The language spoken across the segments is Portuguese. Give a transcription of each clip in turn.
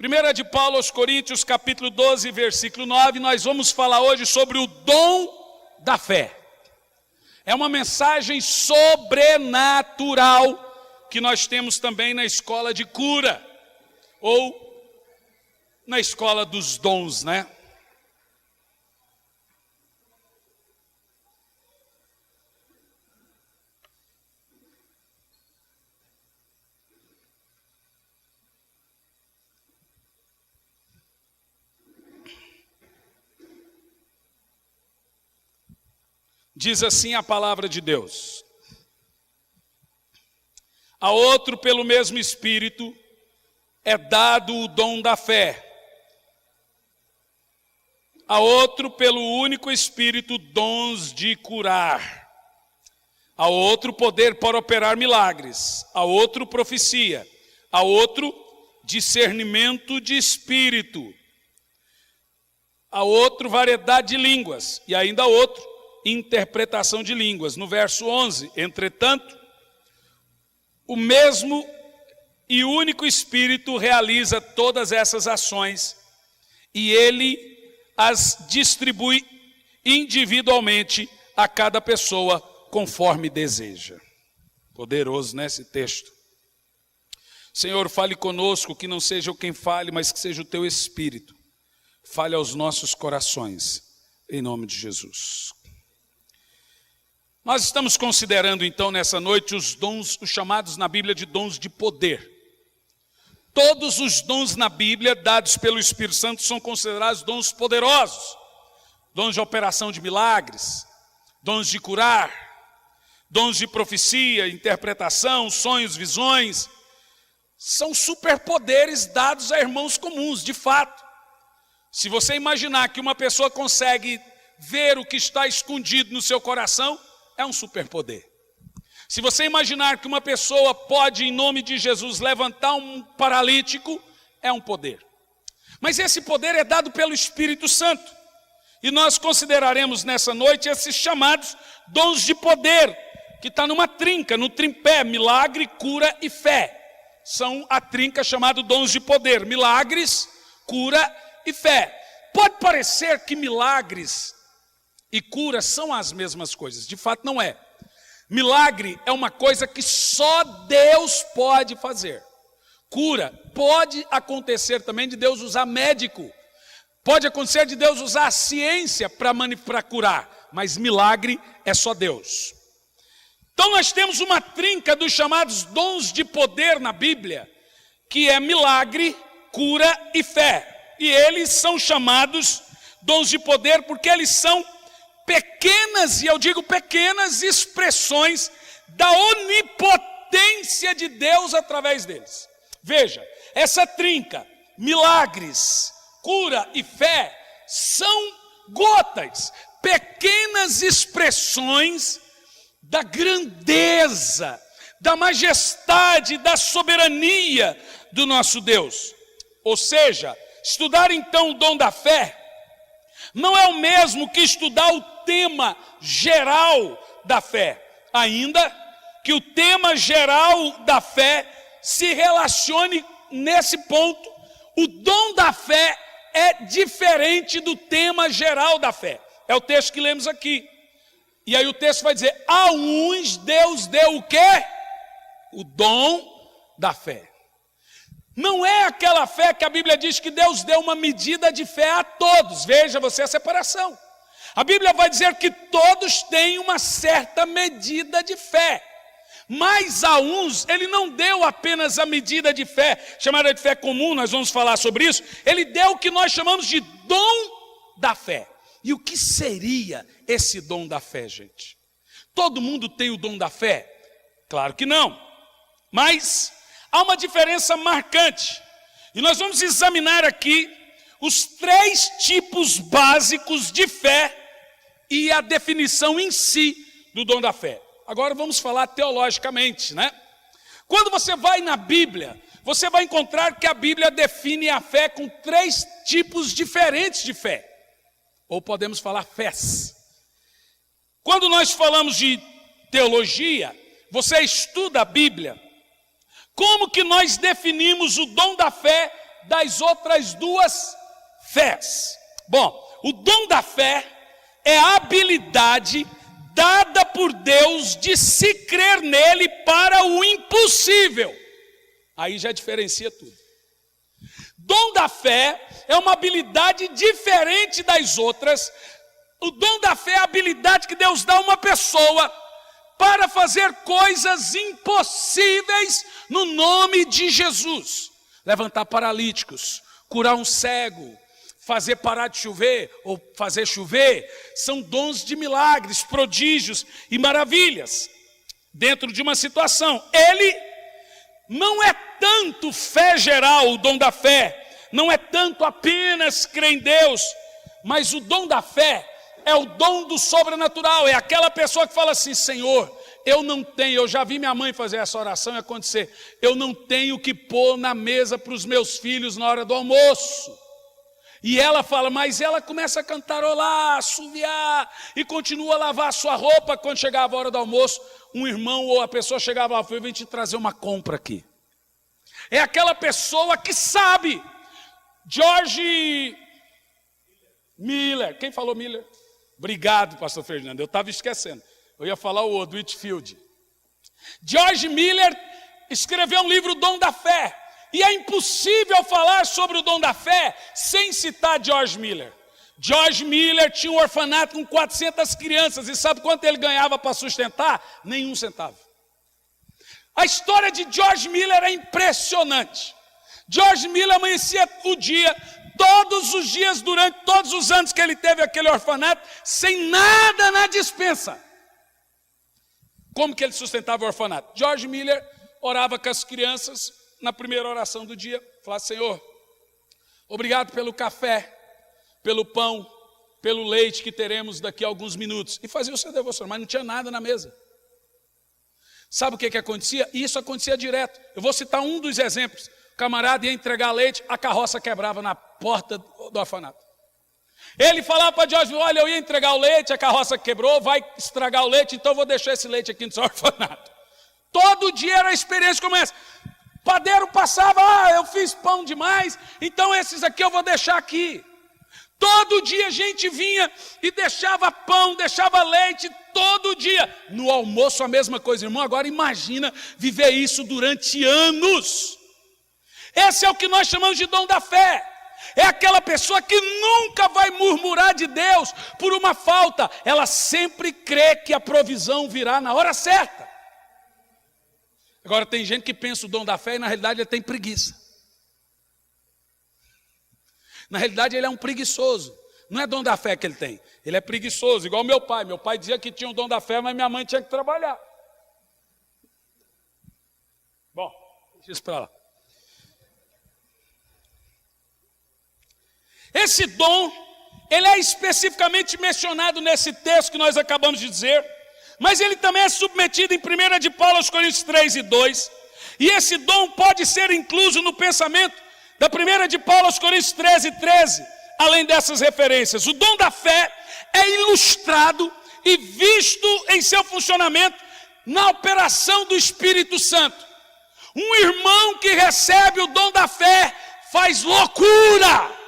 Primeira de Paulo aos Coríntios, capítulo 12, versículo 9, nós vamos falar hoje sobre o dom da fé. É uma mensagem sobrenatural que nós temos também na escola de cura, ou na escola dos dons, né? Diz assim a palavra de Deus: a outro pelo mesmo Espírito é dado o dom da fé, a outro pelo único Espírito dons de curar, a outro poder para operar milagres, a outro profecia, a outro discernimento de espírito, a outro variedade de línguas e ainda a outro interpretação de línguas. No verso 11, entretanto, o mesmo e único Espírito realiza todas essas ações e ele as distribui individualmente a cada pessoa conforme deseja. Poderoso, né, esse texto? Senhor, fale conosco, que não seja eu quem fale, mas que seja o teu Espírito. Fale aos nossos corações, em nome de Jesus. Nós estamos considerando então nessa noite os dons, os chamados na Bíblia de dons de poder. Todos os dons na Bíblia dados pelo Espírito Santo são considerados dons poderosos. Dons de operação de milagres, dons de curar, dons de profecia, interpretação, sonhos, visões. São superpoderes dados a irmãos comuns, de fato. Se você imaginar que uma pessoa consegue ver o que está escondido no seu coração, é um superpoder. Se você imaginar que uma pessoa pode, em nome de Jesus, levantar um paralítico, é um poder. Mas esse poder é dado pelo Espírito Santo. E nós consideraremos nessa noite esses chamados dons de poder, que está numa trinca, no tripé, milagre, cura e fé. São a trinca chamada dons de poder, milagres, cura e fé. Pode parecer que milagres e cura são as mesmas coisas, de fato não é. Milagre é uma coisa que só Deus pode fazer. Cura pode acontecer também de Deus usar médico, pode acontecer de Deus usar a ciência para curar, mas milagre é só Deus. Então nós temos uma trinca dos chamados dons de poder na Bíblia, que é milagre, cura e fé. E eles são chamados dons de poder porque eles são pequenas, e eu digo pequenas, expressões da onipotência de Deus através deles. Veja, essa trinca, milagres, cura e fé, são gotas, pequenas expressões da grandeza, da majestade, da soberania do nosso Deus. Ou seja, estudar então o dom da fé não é o mesmo que estudar o tema geral da fé, ainda que o tema geral da fé se relacione nesse ponto. O dom da fé é diferente do tema geral da fé. É o texto que lemos aqui. E aí o texto vai dizer: a uns Deus deu o quê? O dom da fé. Não é aquela fé que a Bíblia diz que Deus deu uma medida de fé a todos. Veja você a separação. A Bíblia vai dizer que todos têm uma certa medida de fé. Mas a uns, ele não deu apenas a medida de fé, chamada de fé comum, nós vamos falar sobre isso. Ele deu o que nós chamamos de dom da fé. E o que seria esse dom da fé, gente? Todo mundo tem o dom da fé? Claro que não. Mas há uma diferença marcante. E nós vamos examinar aqui os 3 tipos básicos de fé e a definição em si do dom da fé. Agora vamos falar teologicamente, né? Quando você vai na Bíblia, você vai encontrar que a Bíblia define a fé com 3 tipos diferentes de fé. Ou podemos falar fés. Quando nós falamos de teologia, você estuda a Bíblia. Como que nós definimos o dom da fé das outras duas fés? Bom, o dom da fé é a habilidade dada por Deus de se crer nele para o impossível. Aí já diferencia tudo. Dom da fé é uma habilidade diferente das outras. O dom da fé é a habilidade que Deus dá a uma pessoa para fazer coisas impossíveis no nome de Jesus. Levantar paralíticos, curar um cego, fazer parar de chover ou fazer chover, são dons de milagres, prodígios e maravilhas dentro de uma situação. Ele não é tanto fé geral, o dom da fé, não é tanto apenas crer em Deus, mas o dom da fé é o dom do sobrenatural, é aquela pessoa que fala assim: Senhor, eu não tenho, eu já vi minha mãe fazer essa oração e acontecer, eu não tenho o que pôr na mesa para os meus filhos na hora do almoço. E ela fala, mas ela começa a cantarolar, assoviar, e continua a lavar a sua roupa. Quando chegava a hora do almoço, um irmão ou a pessoa chegava lá, eu vim te trazer uma compra aqui. É aquela pessoa que sabe. George Miller, quem falou Miller? Obrigado, pastor Fernando, eu estava esquecendo. Eu ia falar o outro, Whitfield. George Miller escreveu um livro, O Dom da Fé. E é impossível falar sobre o dom da fé sem citar George Miller. George Miller tinha um orfanato com 400 crianças. E sabe quanto ele ganhava para sustentar? Nenhum centavo. A história de George Miller é impressionante. George Miller amanhecia o dia, todos os dias, durante todos os anos que ele teve aquele orfanato, sem nada na despensa. Como que ele sustentava o orfanato? George Miller orava com as crianças. Na primeira oração do dia, falar: Senhor, obrigado pelo café, pelo pão, pelo leite que teremos daqui a alguns minutos. E fazia o seu devocional, mas não tinha nada na mesa. Sabe o que acontecia? Isso acontecia direto. Eu vou citar um dos exemplos. O camarada ia entregar leite, a carroça quebrava na porta do orfanato. Ele falava para George: olha, eu ia entregar o leite, a carroça quebrou, vai estragar o leite, então eu vou deixar esse leite aqui no seu orfanato. Todo dia era a experiência como essa. Padeiro passava, eu fiz pão demais, então esses aqui eu vou deixar aqui. Todo dia a gente vinha e deixava pão, deixava leite, todo dia. No almoço a mesma coisa, irmão. Agora imagina viver isso durante anos. Esse é o que nós chamamos de dom da fé. É aquela pessoa que nunca vai murmurar de Deus por uma falta. Ela sempre crê que a provisão virá na hora certa. Agora tem gente que pensa o dom da fé e na realidade ele tem preguiça. Na realidade ele é um preguiçoso. Não é dom da fé que ele tem, ele é preguiçoso, igual meu pai. Meu pai dizia que tinha o dom da fé, mas minha mãe tinha que trabalhar. Bom, deixa isso para lá. Esse dom, ele é especificamente mencionado nesse texto que nós acabamos de dizer, mas ele também é submetido em 1 de Paulo aos Coríntios 3 e 2, e esse dom pode ser incluso no pensamento da 1 de Paulo aos Coríntios 13 e 13, além dessas referências. O dom da fé é ilustrado e visto em seu funcionamento na operação do Espírito Santo. Um irmão que recebe o dom da fé faz loucura,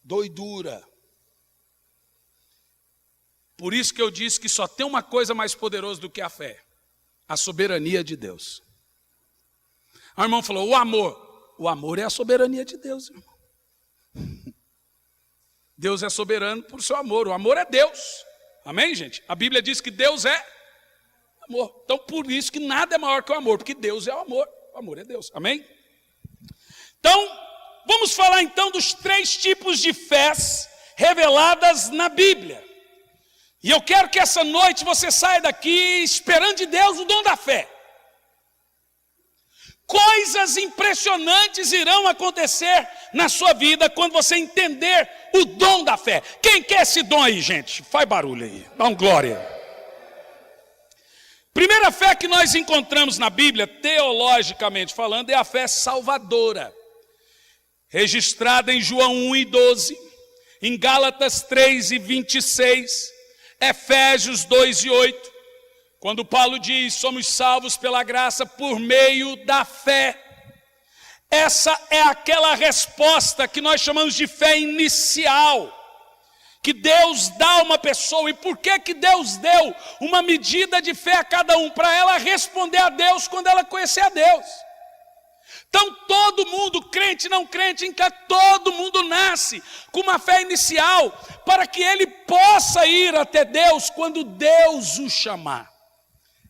doidura. Por isso que eu disse que só tem uma coisa mais poderosa do que a fé: a soberania de Deus. O irmão falou: o amor é a soberania de Deus, irmão. Deus é soberano por seu amor, o amor é Deus, amém, gente? A Bíblia diz que Deus é amor, então por isso que nada é maior que o amor, porque Deus é o amor é Deus, amém? Então, vamos falar então dos 3 tipos de fés reveladas na Bíblia. E eu quero que essa noite você saia daqui esperando de Deus o dom da fé. Coisas impressionantes irão acontecer na sua vida quando você entender o dom da fé. Quem quer esse dom aí, gente? Faz barulho aí, dá um glória. Primeira fé que nós encontramos na Bíblia, teologicamente falando, é a fé salvadora, registrada em João 1 e 12, em Gálatas 3 e 26, Efésios 2 e 8, Quando Paulo diz, somos salvos pela graça por meio da fé. Essa é aquela resposta que nós chamamos de fé inicial, que Deus dá a uma pessoa. E por que Deus deu uma medida de fé a cada um? Para ela responder a Deus quando ela conhecer a Deus. Então todo mundo, crente, não crente, todo mundo nasce com uma fé inicial, para que ele possa ir até Deus quando Deus o chamar.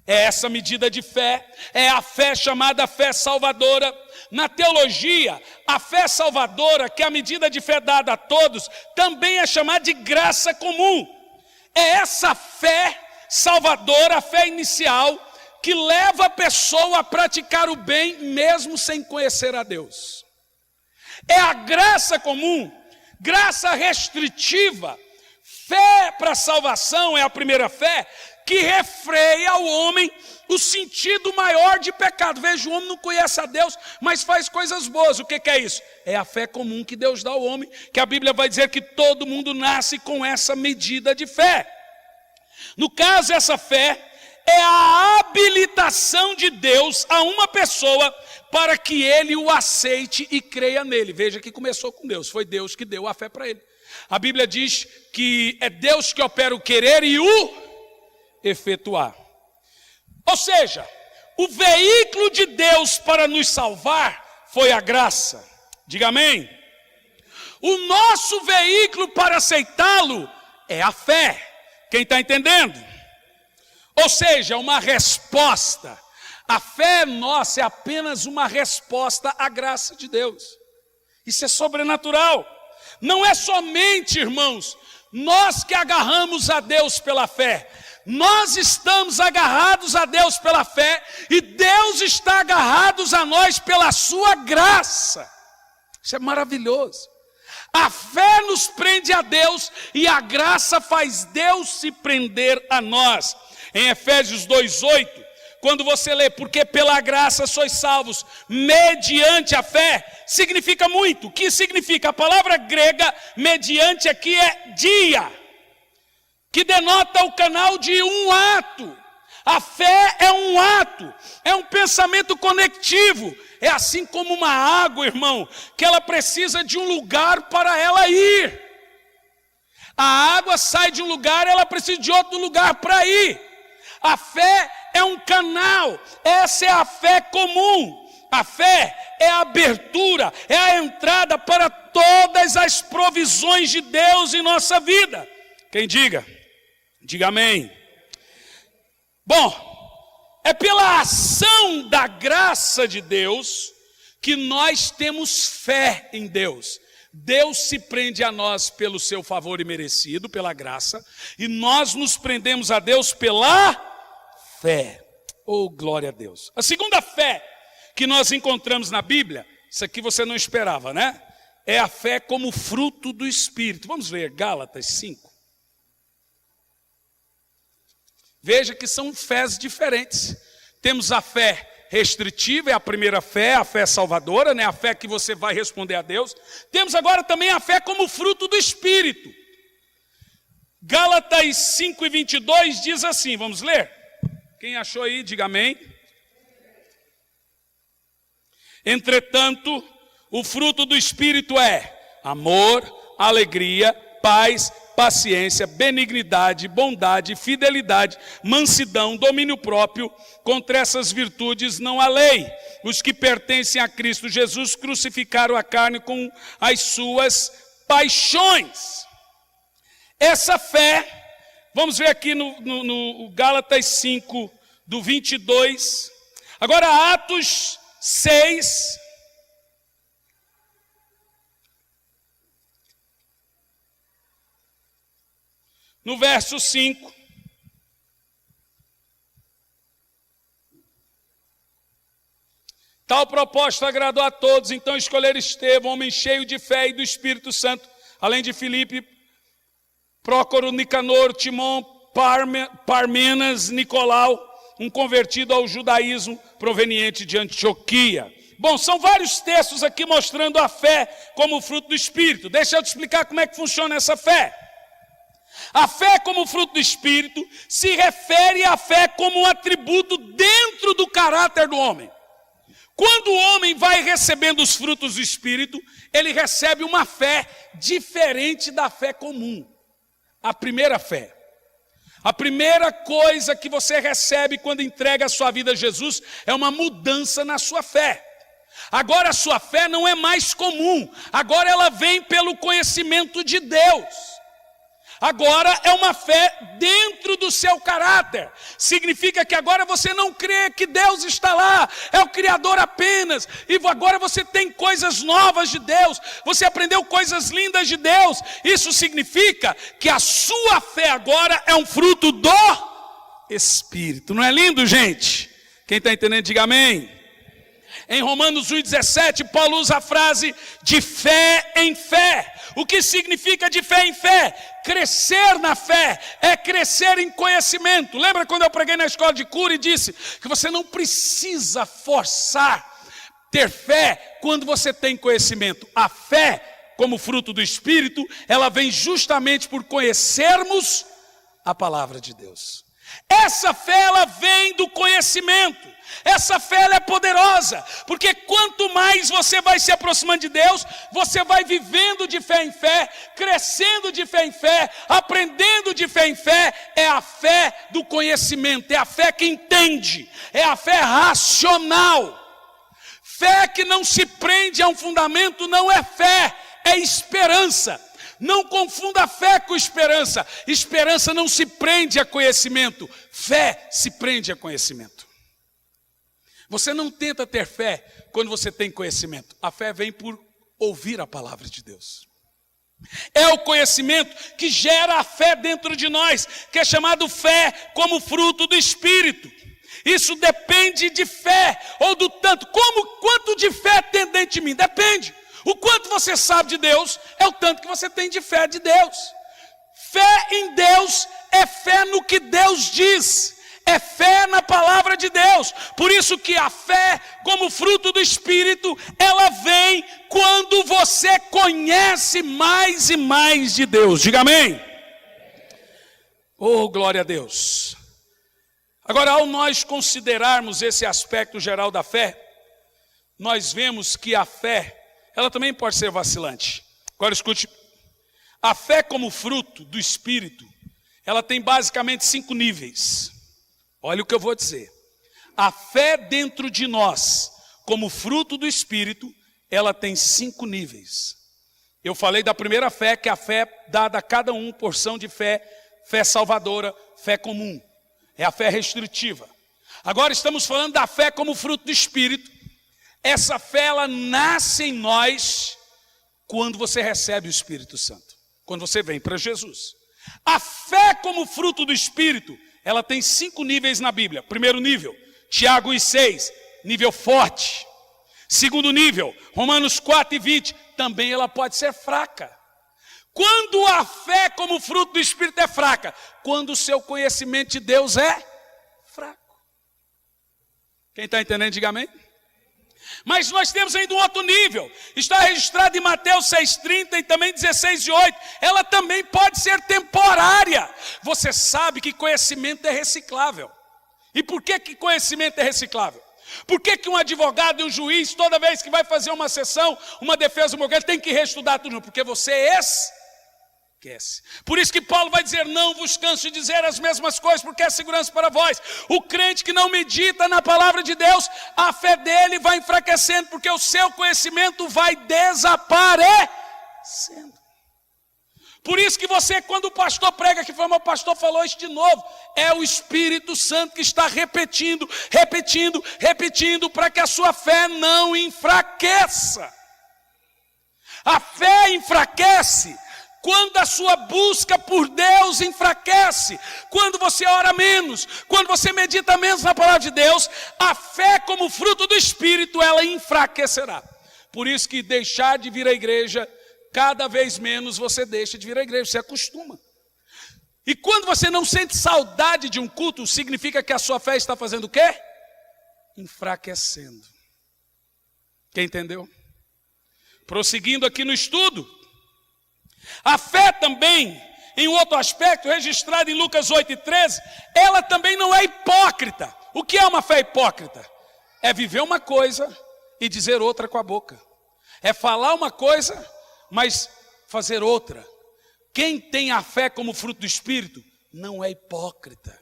É essa medida de fé, é a fé chamada fé salvadora. Na teologia, a fé salvadora, que é a medida de fé dada a todos, também é chamada de graça comum. É essa fé salvadora, a fé inicial, que leva a pessoa a praticar o bem mesmo sem conhecer a Deus. É a graça comum, graça restritiva. Fé para salvação é a primeira fé, que refreia ao homem o sentido maior de pecado. Veja, o homem não conhece a Deus, mas faz coisas boas. O que é isso? É a fé comum que Deus dá ao homem, que a Bíblia vai dizer que todo mundo nasce com essa medida de fé. No caso, essa fé é a habilitação de Deus a uma pessoa para que ele o aceite e creia nele. Veja que começou com Deus, foi Deus que deu a fé para ele. A Bíblia diz que é Deus que opera o querer e o efetuar. Ou seja, o veículo de Deus para nos salvar foi a graça. Diga amém. O nosso veículo para aceitá-lo é a fé. Quem está entendendo? Ou seja, uma resposta. A fé nossa é apenas uma resposta à graça de Deus. Isso é sobrenatural. Não é somente, irmãos, nós que agarramos a Deus pela fé. Nós estamos agarrados a Deus pela fé e Deus está agarrado a nós pela sua graça. Isso é maravilhoso. A fé nos prende a Deus e a graça faz Deus se prender a nós. Em Efésios 2:8, quando você lê, porque pela graça sois salvos, mediante a fé, significa muito. O que significa? A palavra grega, mediante aqui é dia, que denota o canal de um ato. A fé é um ato, é um pensamento conectivo. É assim como uma água, irmão, que ela precisa de um lugar para ela ir. A água sai de um lugar, ela precisa de outro lugar para ir. A fé é um canal, essa é a fé comum. A fé é a abertura, é a entrada para todas as provisões de Deus em nossa vida. Quem diga? Diga amém. Bom, é pela ação da graça de Deus que nós temos fé em Deus. Deus se prende a nós pelo seu favor imerecido, pela graça, e nós nos prendemos a Deus pela fé. Oh, glória a Deus. A segunda fé que nós encontramos na Bíblia, isso aqui você não esperava, né? É a fé como fruto do Espírito. Vamos ver Gálatas 5. Veja que são fés diferentes. Temos a fé restritiva, é a primeira fé, a fé salvadora, né? A fé que você vai responder a Deus. Temos agora também a fé como fruto do Espírito. Gálatas 5:22 diz assim, vamos ler? Quem achou aí, diga amém. Entretanto, o fruto do Espírito é amor, alegria, paz, paciência, benignidade, bondade, fidelidade, mansidão, domínio próprio. Contra essas virtudes não há lei. Os que pertencem a Cristo Jesus crucificaram a carne com as suas paixões. Essa fé, vamos ver aqui no Gálatas 5, do 22. Agora Atos 6. No verso 5. Tal proposta agradou a todos, então escolheram Estevão, homem cheio de fé e do Espírito Santo, além de Filipe, Prócoro, Nicanor, Timon, Parmenas, Nicolau, um convertido ao judaísmo proveniente de Antioquia. Bom, são vários textos aqui mostrando a fé como fruto do Espírito. Deixa eu te explicar como é que funciona essa fé. A fé como fruto do Espírito se refere à fé como um atributo dentro do caráter do homem. Quando o homem vai recebendo os frutos do Espírito, ele recebe uma fé diferente da fé comum. A primeira fé. A primeira coisa que você recebe quando entrega a sua vida a Jesus é uma mudança na sua fé. Agora a sua fé não é mais comum, agora ela vem pelo conhecimento de Deus. Agora é uma fé dentro do seu caráter. Significa que agora você não crê que Deus está lá, é o Criador apenas. E agora você tem coisas novas de Deus, você aprendeu coisas lindas de Deus. Isso significa que a sua fé agora é um fruto do Espírito. Não é lindo, gente? Quem está entendendo, diga amém. Em Romanos 1,17, Paulo usa a frase de fé em fé. O que significa de fé em fé? Crescer na fé é crescer em conhecimento. Lembra quando eu preguei na escola de cura e disse que você não precisa forçar ter fé quando você tem conhecimento. A fé, como fruto do Espírito, ela vem justamente por conhecermos a palavra de Deus. Essa fé, ela vem do conhecimento. Essa fé ela é poderosa, porque quanto mais você vai se aproximando de Deus, você vai vivendo de fé em fé, crescendo de fé em fé, aprendendo de fé em fé. É a fé do conhecimento, é a fé que entende, é a fé racional. Fé que não se prende a um fundamento não é fé, é esperança. Não confunda fé com esperança. Esperança não se prende a conhecimento, fé se prende a conhecimento. Você não tenta ter fé quando você tem conhecimento. A fé vem por ouvir a palavra de Deus. É o conhecimento que gera a fé dentro de nós, que é chamado fé como fruto do Espírito. Isso depende de fé, ou do tanto. Quanto de fé tem dentro de mim? Depende. O quanto você sabe de Deus, é o tanto que você tem de fé de Deus. Fé em Deus é fé no que Deus diz. É fé na palavra de Deus. Por isso que a fé, como fruto do Espírito, ela vem quando você conhece mais e mais de Deus. Diga amém. Oh, glória a Deus. Agora, ao nós considerarmos esse aspecto geral da fé, nós vemos que a fé, ela também pode ser vacilante. Agora escute, a fé como fruto do Espírito, ela tem basicamente 5 níveis. Olha o que eu vou dizer. A fé dentro de nós, como fruto do Espírito, ela tem 5 níveis. Eu falei da primeira fé, que é a fé dada a cada um, porção de fé, fé salvadora, fé comum. É a fé restritiva. Agora estamos falando da fé como fruto do Espírito. Essa fé, ela nasce em nós quando você recebe o Espírito Santo. Quando você vem para Jesus. A fé como fruto do Espírito, ela tem 5 níveis na Bíblia. Primeiro nível, Tiago 1,6, nível forte. Segundo nível, Romanos 4,20, também ela pode ser fraca. Quando a fé como fruto do Espírito é fraca? Quando o seu conhecimento de Deus é fraco. Quem está entendendo, diga amém. Mas nós temos ainda um outro nível. Está registrado em Mateus 6,30 e também 16,8. Ela também pode ser temporária. Você sabe que conhecimento é reciclável. E por que conhecimento é reciclável? Por que um advogado e um juiz, toda vez que vai fazer uma sessão, uma defesa, ele tem que reestudar tudo? Porque você esquece. Por isso que Paulo vai dizer, não vos canso de dizer as mesmas coisas, porque é segurança para vós. O crente que não medita na palavra de Deus, a fé dele vai enfraquecendo, porque o seu conhecimento vai desaparecendo. Por isso que você, quando o pastor prega, que foi o meu pastor falou isso de novo, é o Espírito Santo que está repetindo, para que a sua fé não enfraqueça. A fé enfraquece quando a sua busca por Deus enfraquece, quando você ora menos, quando você medita menos na palavra de Deus, a fé como fruto do Espírito, ela enfraquecerá. Por isso que deixar de vir à igreja, cada vez menos você deixa de vir à igreja, você acostuma. E quando você não sente saudade de um culto, significa que a sua fé está fazendo o quê? Enfraquecendo. Quem entendeu? Prosseguindo aqui no estudo. A fé também, em outro aspecto, registrado em Lucas 8:13, ela também não é hipócrita. O que é uma fé hipócrita? É viver uma coisa e dizer outra com a boca. É falar uma coisa, mas fazer outra. Quem tem a fé como fruto do Espírito, não é hipócrita.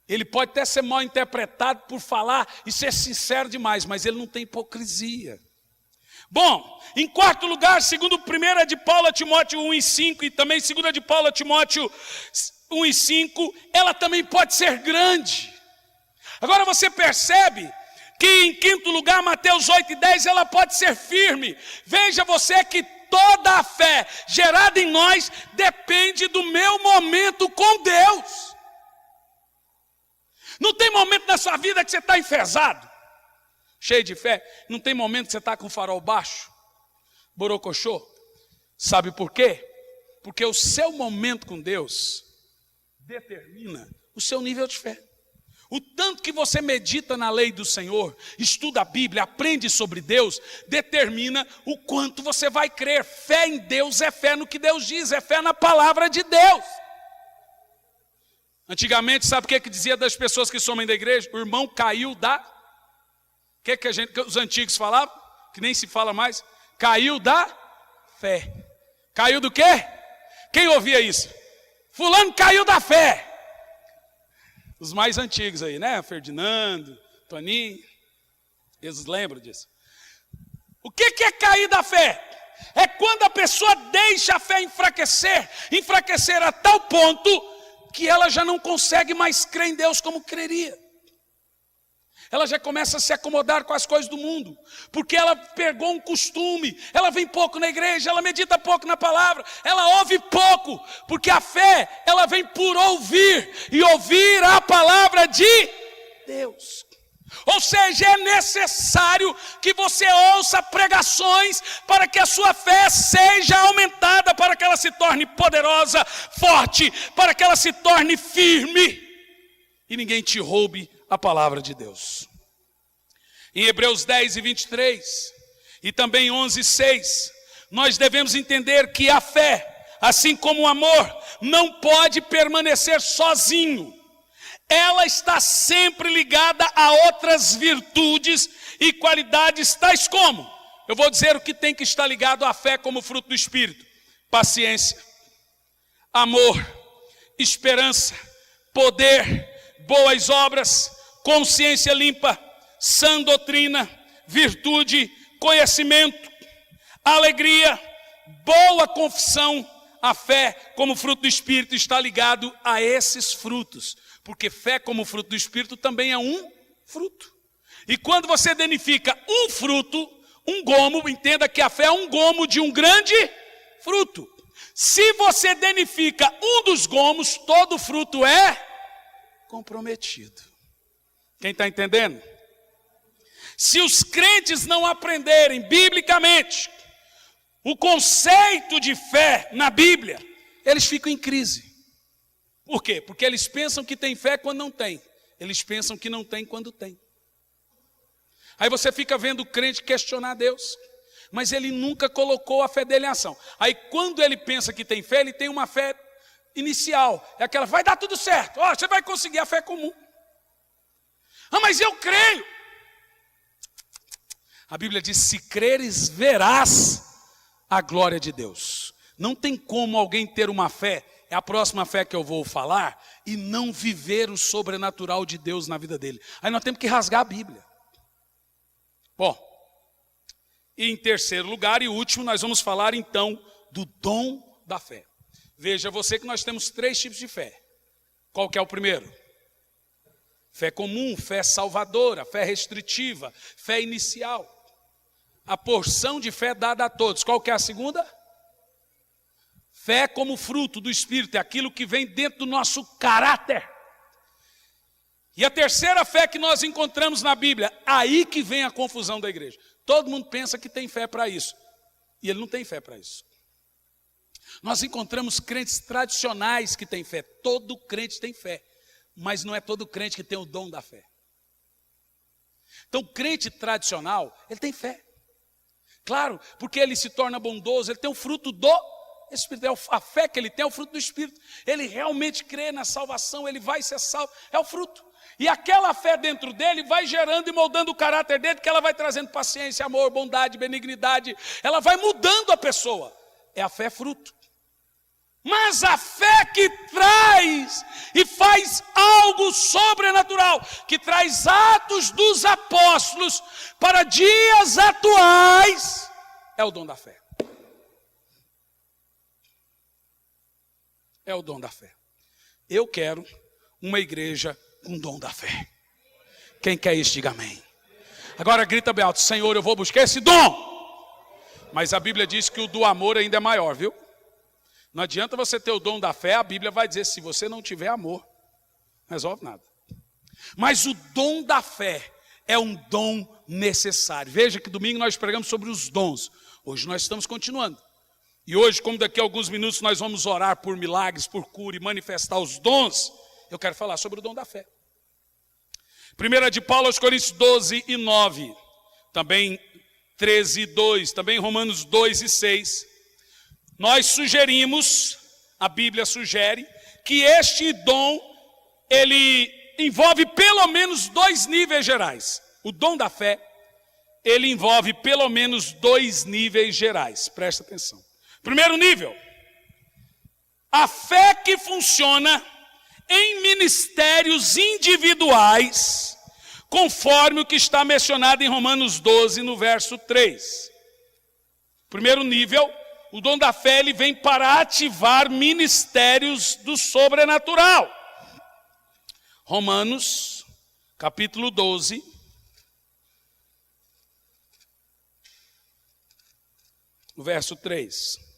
Ele pode até ser mal interpretado por falar e ser sincero demais, mas ele não tem hipocrisia. Bom, em quarto lugar, segundo 1 de Paulo a Timóteo 1:5 e também 2 de Paulo a Timóteo 1:5, ela também pode ser grande. Agora você percebe que em quinto lugar, Mateus 8:10, ela pode ser firme. Veja você que toda a fé gerada em nós depende do meu momento com Deus. Não tem momento na sua vida que você está enfesado, cheio de fé. Não tem momento que você está com o farol baixo, borocochô. Sabe por quê? Porque o seu momento com Deus determina o seu nível de fé. O tanto que você medita na lei do Senhor, estuda a Bíblia, aprende sobre Deus, determina o quanto você vai crer. Fé em Deus é fé no que Deus diz, é fé na palavra de Deus. Antigamente, sabe o que dizia das pessoas que somem da igreja? O irmão caiu da... O que os antigos falavam? Que nem se fala mais. Caiu da fé. Caiu do quê? Quem ouvia isso? Fulano caiu da fé. Os mais antigos aí, né? Ferdinando, Toninho. Eles lembram disso. O que é cair da fé? É quando a pessoa deixa a fé enfraquecer. Enfraquecer a tal ponto que ela já não consegue mais crer em Deus como creria. Ela já começa a se acomodar com as coisas do mundo, porque ela pegou um costume, ela vem pouco na igreja, ela medita pouco na palavra, ela ouve pouco, porque a fé, ela vem por ouvir, e ouvir a palavra de Deus. Ou seja, é necessário que você ouça pregações para que a sua fé seja aumentada, para que ela se torne poderosa, forte, para que ela se torne firme e ninguém te roube a palavra de Deus. Em Hebreus 10:23 e também 11:6, nós devemos entender que a fé, assim como o amor, não pode permanecer sozinho. Ela está sempre ligada a outras virtudes e qualidades tais como, eu vou dizer o que tem que estar ligado à fé como fruto do Espírito: paciência, amor, esperança, poder, boas obras, consciência limpa, sã doutrina, virtude, conhecimento, alegria, boa confissão. A fé como fruto do Espírito está ligado a esses frutos, porque fé como fruto do Espírito também é um fruto. E quando você danifica um fruto, um gomo, entenda que a fé é um gomo de um grande fruto. Se você danifica um dos gomos, todo fruto é comprometido. Quem está entendendo? Se os crentes não aprenderem biblicamente o conceito de fé na Bíblia, eles ficam em crise. Por quê? Porque eles pensam que tem fé quando não tem. Eles pensam que não tem quando tem. Aí você fica vendo o crente questionar Deus, mas ele nunca colocou a fé dele em ação. Aí quando ele pensa que tem fé, ele tem uma fé inicial. É aquela, vai dar tudo certo. Ó, você vai conseguir a fé comum. Ah, mas eu creio. A Bíblia diz, se creres, verás a glória de Deus. Não tem como alguém ter uma fé, é a próxima fé que eu vou falar, e não viver o sobrenatural de Deus na vida dele. Aí nós temos que rasgar a Bíblia. Bom, e em terceiro lugar e último, nós vamos falar então do dom da fé. Veja você que nós temos 3 tipos de fé. Qual que é o primeiro? Fé comum, fé salvadora, fé restritiva, fé inicial. A porção de fé dada a todos. Qual que é a segunda? Fé como fruto do Espírito, é aquilo que vem dentro do nosso caráter. E a terceira fé que nós encontramos na Bíblia, aí que vem a confusão da igreja. Todo mundo pensa que tem fé para isso, e ele não tem fé para isso. Nós encontramos crentes tradicionais que têm fé. Todo crente tem fé, mas não é todo crente que tem o dom da fé. Então, crente tradicional, ele tem fé. Claro, porque ele se torna bondoso, ele tem o fruto do Espírito, a fé que ele tem é o fruto do Espírito. Ele realmente crê na salvação, ele vai ser salvo, é o fruto. E aquela fé dentro dele vai gerando e moldando o caráter dele, que ela vai trazendo paciência, amor, bondade, benignidade. Ela vai mudando a pessoa. É a fé fruto. Mas a fé que traz e faz algo sobrenatural, que traz Atos dos Apóstolos para dias atuais, é o dom da fé. É o dom da fé. Eu quero uma igreja com dom da fé. Quem quer isso, diga amém. Agora grita bem alto: Senhor, eu vou buscar esse dom. Mas a Bíblia diz que o do amor ainda é maior, viu? Não adianta você ter o dom da fé, a Bíblia vai dizer: se você não tiver amor, não resolve nada. Mas o dom da fé é um dom necessário. Veja que domingo nós pregamos sobre os dons. Hoje nós estamos continuando. E hoje, como daqui a alguns minutos nós vamos orar por milagres, por cura e manifestar os dons, eu quero falar sobre o dom da fé. 1 de Paulo aos Coríntios 12 e 9, também 13 e 2, também Romanos 2 e 6. Nós sugerimos, a Bíblia sugere, que este dom, ele envolve pelo menos 2 níveis gerais. O dom da fé, ele envolve pelo menos 2 níveis gerais. Presta atenção. Primeiro nível, a fé que funciona em ministérios individuais, conforme o que está mencionado em Romanos 12, no verso 3. Primeiro nível, o dom da fé, ele vem para ativar ministérios do sobrenatural. Romanos, capítulo 12, no verso 3.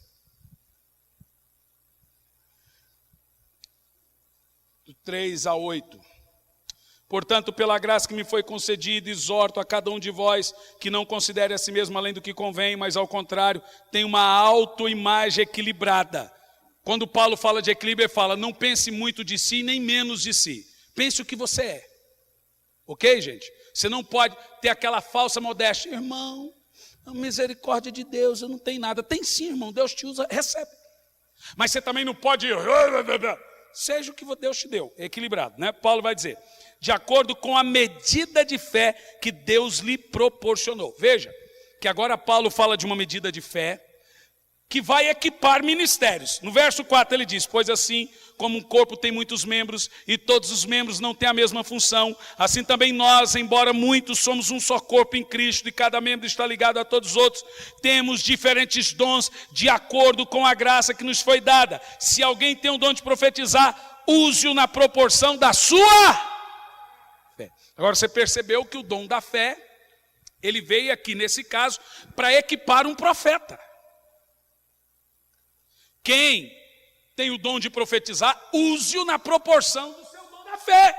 Do 3 a 8. Portanto, pela graça que me foi concedida, exorto a cada um de vós que não considere a si mesmo além do que convém, mas ao contrário, tenha uma autoimagem equilibrada. Quando Paulo fala de equilíbrio, ele fala: não pense muito de si, nem menos de si. Pense o que você é. Ok, gente? Você não pode ter aquela falsa modéstia. Irmão, a misericórdia de Deus, eu não tenho nada. Tem sim, irmão, Deus te usa, recebe. Mas você também não pode... Seja o que Deus te deu, equilibrado, né? Paulo vai dizer: de acordo com a medida de fé que Deus lhe proporcionou. Veja, que agora Paulo fala de uma medida de fé que vai equipar ministérios. No verso 4 ele diz: pois assim como um corpo tem muitos membros e todos os membros não têm a mesma função, assim também nós, embora muitos, somos um só corpo em Cristo e cada membro está ligado a todos os outros, temos diferentes dons de acordo com a graça que nos foi dada. Se alguém tem o dom de profetizar, use-o na proporção da sua fé. Agora você percebeu que o dom da fé, ele veio aqui nesse caso para equipar um profeta. Quem tem o dom de profetizar, use-o na proporção do seu dom da fé.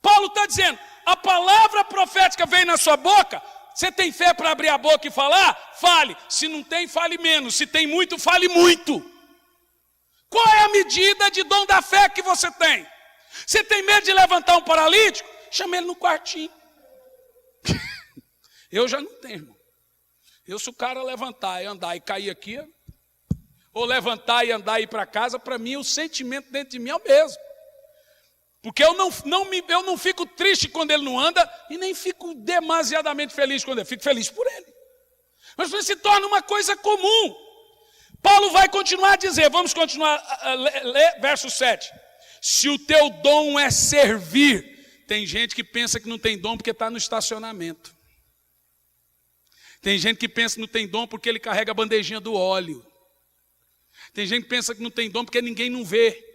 Paulo está dizendo: a palavra profética vem na sua boca, você tem fé para abrir a boca e falar? Fale. Se não tem, fale menos. Se tem muito, fale muito. Qual é a medida de dom da fé que você tem? Você tem medo de levantar um paralítico? Chama ele no quartinho. Eu já não tenho, irmão. Se o cara levantar e andar e cair aqui, ou levantar e andar e ir para casa, para mim o sentimento dentro de mim é o mesmo. Porque eu não fico triste quando ele não anda e nem fico demasiadamente feliz quando ele. Fico feliz por ele. Mas se torna uma coisa comum. Paulo vai continuar a dizer, vamos continuar a ler verso 7. Se o teu dom é servir, tem gente que pensa que não tem dom porque está no estacionamento. Tem gente que pensa que não tem dom porque ele carrega a bandejinha do óleo. Tem gente que pensa que não tem dom porque ninguém não vê.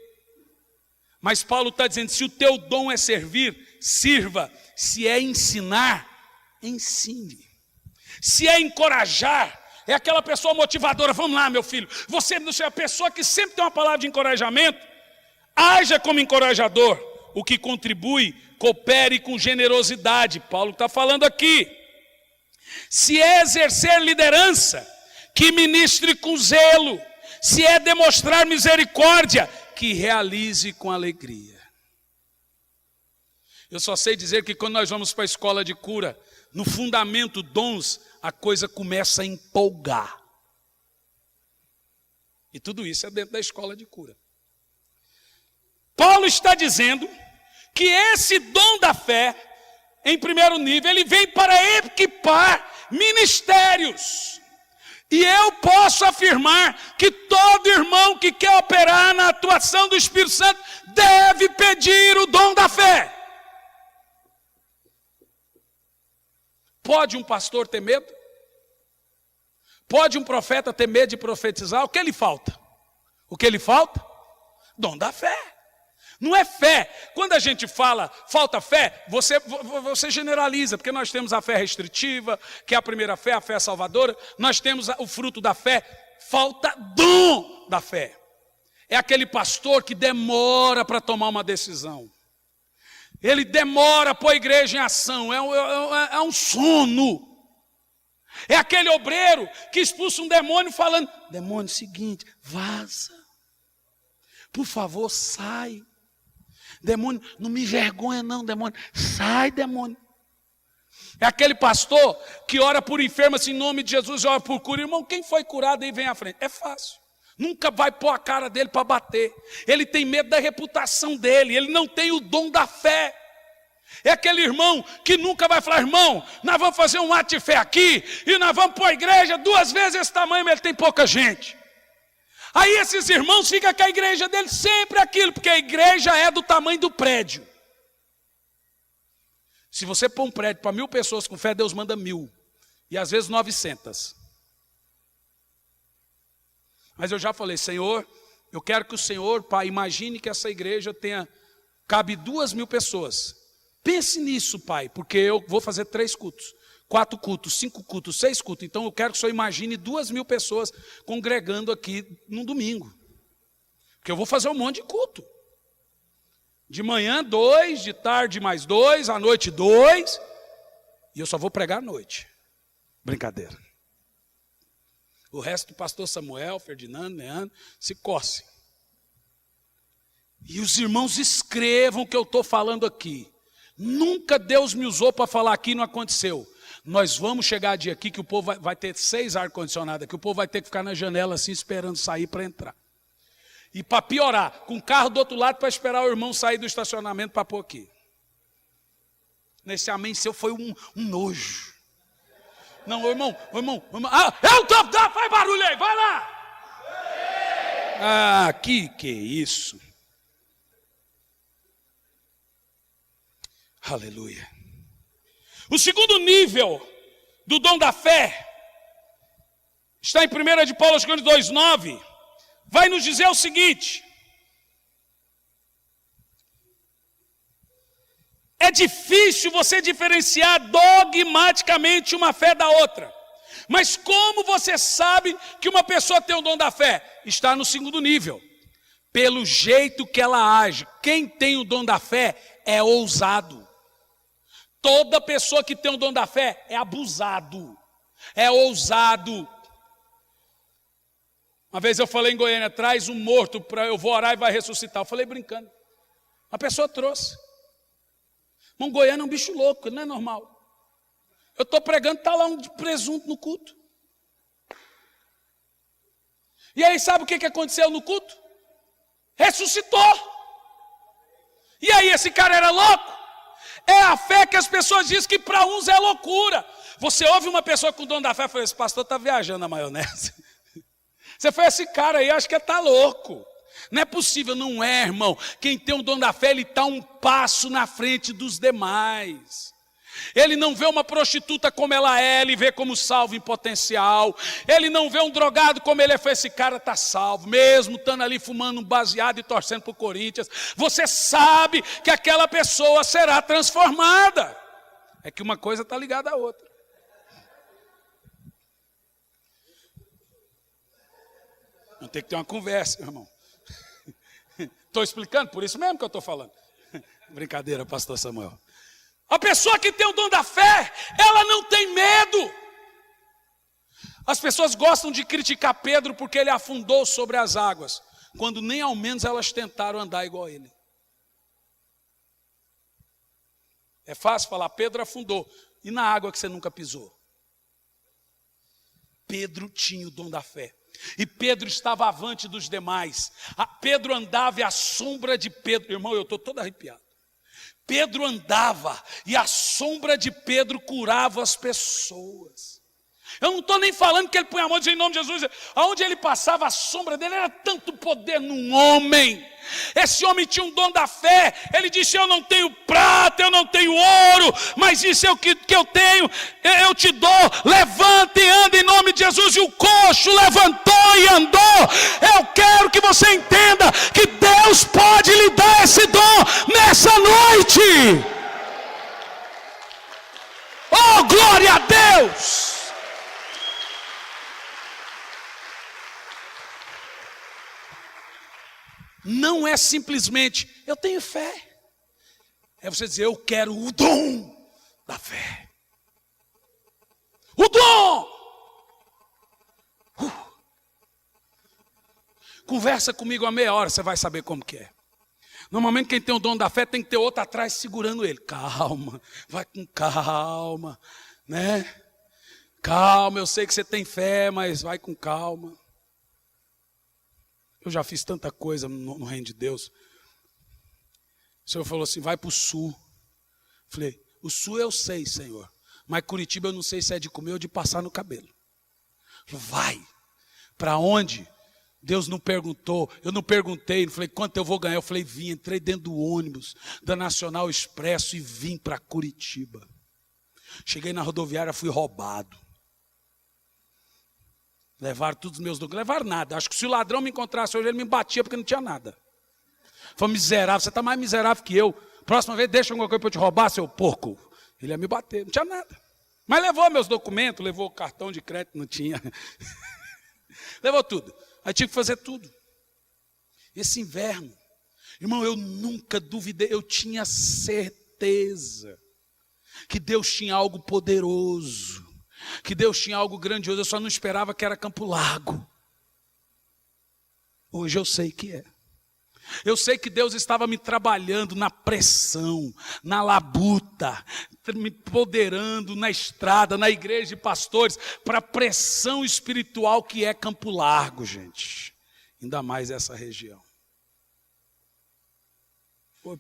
Mas Paulo está dizendo: se o teu dom é servir, sirva. Se é ensinar, ensine. Se é encorajar, é aquela pessoa motivadora. Vamos lá, meu filho. Você é a pessoa que sempre tem uma palavra de encorajamento. Haja como encorajador. O que contribui, coopere com generosidade. Paulo está falando aqui. Se é exercer liderança, que ministre com zelo. Se é demonstrar misericórdia, que realize com alegria. Eu só sei dizer que quando nós vamos para a escola de cura, no fundamento dons, a coisa começa a empolgar. E tudo isso é dentro da escola de cura. Paulo está dizendo que esse dom da fé, em primeiro nível, ele vem para equipar ministérios. E eu posso afirmar que todo irmão que quer operar na atuação do Espírito Santo deve pedir o dom da fé. Pode um pastor ter medo? Pode um profeta ter medo de profetizar? O que lhe falta? O que lhe falta? Dom da fé. Não é fé. Quando a gente fala falta fé, você generaliza, porque nós temos a fé restritiva, que é a primeira fé, a fé salvadora. Nós temos o fruto da fé. Falta dom da fé. É aquele pastor que demora para tomar uma decisão. Ele demora a pôr a igreja em ação. É um sono. É aquele obreiro que expulsa um demônio falando: demônio, seguinte, vaza. Por favor, sai. Demônio, não me envergonha não, demônio. Sai, demônio. É aquele pastor que ora por enfermo assim, em nome de Jesus, ora por cura. Irmão, quem foi curado aí vem à frente. É fácil. Nunca vai pôr a cara dele para bater. Ele tem medo da reputação dele. Ele não tem o dom da fé. É aquele irmão que nunca vai falar: irmão, nós vamos fazer um ato de fé aqui e nós vamos pôr a igreja 2 vezes esse tamanho, mas ele tem pouca gente. Aí esses irmãos ficam com a igreja dele sempre aquilo, porque a igreja é do tamanho do prédio. Se você pôr um prédio para 1000 pessoas com fé, Deus manda 1000. E às vezes 900. Mas eu já falei: Senhor, eu quero que o Senhor, Pai, imagine que essa igreja cabe 2000 pessoas. Pense nisso, Pai, porque eu vou fazer 3 cultos, 4 cultos, 5 cultos, 6 cultos. Então eu quero que o Senhor imagine 2000 pessoas congregando aqui num domingo. Porque eu vou fazer um monte de culto. De manhã 2, de tarde mais 2, à noite 2. E eu só vou pregar à noite. Brincadeira. O resto do pastor Samuel, Ferdinando, Leandro, se coce. E os irmãos escrevam o que eu estou falando aqui. Nunca Deus me usou para falar aqui e não aconteceu. Nós vamos chegar dia aqui que o povo vai ter 6 ar-condicionado, que o povo vai ter que ficar na janela assim esperando sair para entrar. E para piorar, com o carro do outro lado para esperar o irmão sair do estacionamento para pôr aqui. Nesse amém seu foi um nojo. Não, irmão. Faz barulho aí, vai lá. Que é isso? Aleluia. O segundo nível do dom da fé está em 1 de Paulo, Coríntios 2:9. Vai nos dizer o seguinte: é difícil você diferenciar dogmaticamente uma fé da outra. Mas como você sabe que uma pessoa tem o dom da fé? Está no segundo nível. Pelo jeito que ela age. Quem tem o dom da fé é ousado. Toda pessoa que tem o dom da fé é abusado, é ousado. Uma vez eu falei em Goiânia: traz um morto, eu vou orar e vai ressuscitar. Eu falei brincando. A pessoa trouxe. Mas um goiano é um bicho louco, não é normal. Eu estou pregando, está lá um presunto no culto. E aí sabe o que aconteceu no culto? Ressuscitou. E aí esse cara era louco? É a fé que as pessoas dizem que para uns é loucura. Você ouve uma pessoa com o dom da fé e fala: esse pastor está viajando na maionese. Você foi esse cara aí, acho que está louco. Não é possível. Não é, irmão. Quem tem o dom da fé, ele está um passo na frente dos demais. Ele não vê uma prostituta como ela é, ele vê como salvo em potencial. Ele não vê um drogado como ele é. Esse cara está salvo, mesmo estando ali fumando um baseado e torcendo para o Corinthians. Você sabe que aquela pessoa será transformada. É que uma coisa está ligada à outra. Não tem que ter uma conversa, irmão. Estou explicando, por isso mesmo que eu estou falando. Brincadeira, pastor Samuel. A pessoa que tem o dom da fé, ela não tem medo. As pessoas gostam de criticar Pedro porque ele afundou sobre as águas, quando nem ao menos elas tentaram andar igual a ele. É fácil falar: Pedro afundou. E na água que você nunca pisou? Pedro tinha o dom da fé. E Pedro estava avante dos demais. Pedro andava e a sombra de Pedro... Irmão, eu estou todo arrepiado. Pedro andava e a sombra de Pedro curava as pessoas. Eu não estou nem falando que ele põe a mão e diz em nome de Jesus. Aonde ele passava, a sombra dele era tanto poder num homem. Esse homem tinha um dom da fé. Ele disse: eu não tenho prata, eu não tenho ouro, mas isso é o que eu tenho, eu te dou. Levanta e anda em nome de Jesus. E o coxo levantou e andou. Eu quero que você entenda que Deus pode lhe dar esse dom nessa noite. Oh, glória a Deus! Não é simplesmente, eu tenho fé. É você dizer, eu quero o dom da fé. O dom! Conversa comigo a meia hora, você vai saber como que é. Normalmente quem tem o dom da fé tem que ter outro atrás segurando ele. Calma, vai com calma, né? Calma, eu sei que você tem fé, mas vai com calma. Eu já fiz tanta coisa no reino de Deus. O Senhor falou assim, vai para o sul. Falei, o sul eu sei, Senhor. Mas Curitiba eu não sei se é de comer ou de passar no cabelo. Vai. Para onde? Deus não perguntou. Eu não perguntei. Não falei, quanto eu vou ganhar? Eu falei, vim. Entrei dentro do ônibus da Nacional Expresso e vim para Curitiba. Cheguei na rodoviária, fui roubado. Levaram todos os meus documentos. Levaram nada. Acho que se o ladrão me encontrasse hoje, ele me batia porque não tinha nada. Foi miserável. Você está mais miserável que eu. Próxima vez, deixa alguma coisa para eu te roubar, seu porco. Ele ia me bater. Não tinha nada. Mas levou meus documentos, levou o cartão de crédito, não tinha. Levou tudo. Aí tive que fazer tudo. Esse inverno, irmão, eu nunca duvidei. Eu tinha certeza que Deus tinha algo poderoso. Que Deus tinha algo grandioso, eu só não esperava que era Campo Largo. Hoje eu sei que é. Eu sei que Deus estava me trabalhando na pressão, na labuta, me empoderando na estrada, na igreja de pastores, para a pressão espiritual que é Campo Largo, gente. Ainda mais essa região.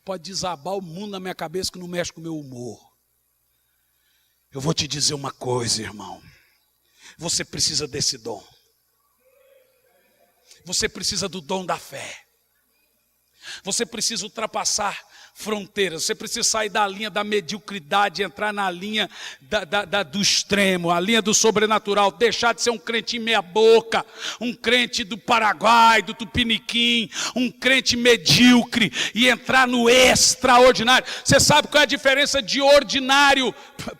Pode desabar o mundo na minha cabeça que não mexe com o meu humor. Eu vou te dizer uma coisa, irmão. Você precisa desse dom. Você precisa do dom da fé. Você precisa ultrapassar fronteiras. Você precisa sair da linha da mediocridade, entrar na linha do extremo, a linha do sobrenatural. Deixar de ser um crente meia boca, um crente do Paraguai, do Tupiniquim, um crente medíocre e entrar no extraordinário. Você sabe qual é a diferença de ordinário?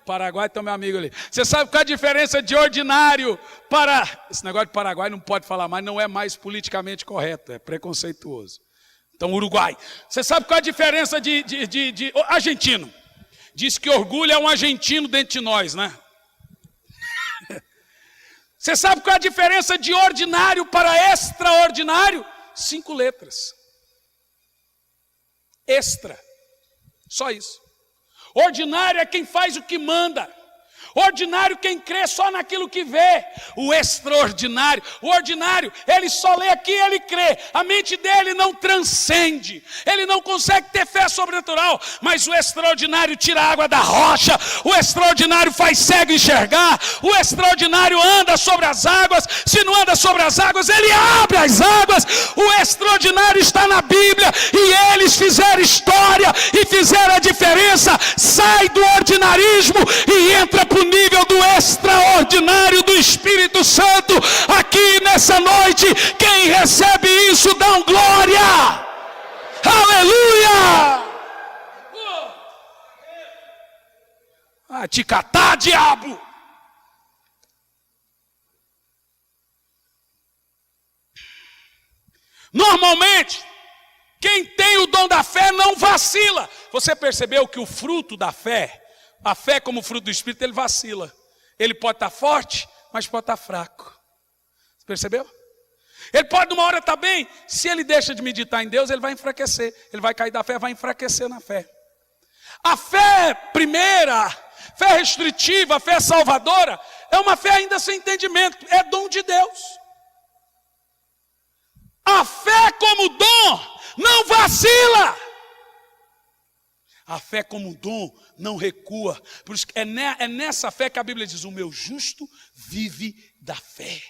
Paraguai tem meu amigo ali. Você sabe qual é a diferença de ordinário para... Esse negócio de Paraguai não pode falar mais, não é mais politicamente correto, é preconceituoso. Então, Uruguai. Você sabe qual é a diferença de argentino? Diz que orgulho é um argentino dentro de nós, né? Você sabe qual é a diferença de ordinário para extraordinário? 5 letras. Extra. Só isso. Ordinário é quem faz o que manda. Ordinário quem crê só naquilo que vê. O extraordinário, o ordinário, ele só lê aqui e ele crê. A mente dele não transcende. Ele não consegue ter fé sobrenatural. Mas o extraordinário tira a água da rocha. O extraordinário faz cego enxergar. O extraordinário anda sobre as águas. Se não anda sobre as águas, ele abre as águas. O extraordinário está na Bíblia. E eles fizeram história e fizeram a diferença. Sai do ordinarismo e entra para o nível do extraordinário do Espírito Santo. Aqui nessa noite, quem recebe isso dá um glória. Aleluia. Ah, te catar, diabo. Normalmente, quem tem o dom da fé não vacila. Você percebeu que o fruto da fé, a fé como fruto do Espírito, ele vacila. Ele pode estar forte, mas pode estar fraco. Você percebeu? Ele pode numa hora estar bem. Se ele deixa de meditar em Deus, ele vai enfraquecer. Ele vai cair da fé, vai enfraquecer na fé. A fé primeira, fé restritiva, a fé salvadora, é uma fé ainda sem entendimento. É dom de Deus. A fé como dom não vacila. A fé como dom não recua. Por isso é nessa fé que a Bíblia diz: o meu justo vive da fé.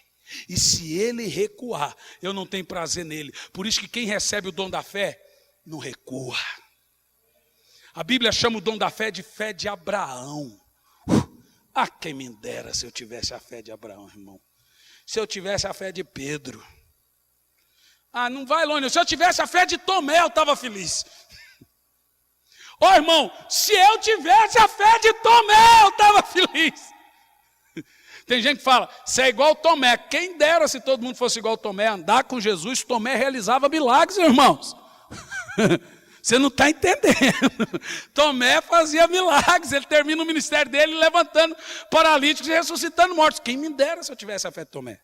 E se ele recuar, eu não tenho prazer nele. Por isso que quem recebe o dom da fé, não recua. A Bíblia chama o dom da fé de Abraão. Quem me dera se eu tivesse a fé de Abraão, irmão. Se eu tivesse a fé de Pedro. Não vai longe. Se eu tivesse a fé de Tomé, eu estava feliz. Irmão, se eu tivesse a fé de Tomé, eu estava feliz. Tem gente que fala, você é igual Tomé. Quem dera se todo mundo fosse igual Tomé, andar com Jesus. Tomé realizava milagres, irmãos. Você não está entendendo. Tomé fazia milagres. Ele termina o ministério dele levantando paralíticos e ressuscitando mortos. Quem me dera se eu tivesse a fé de Tomé.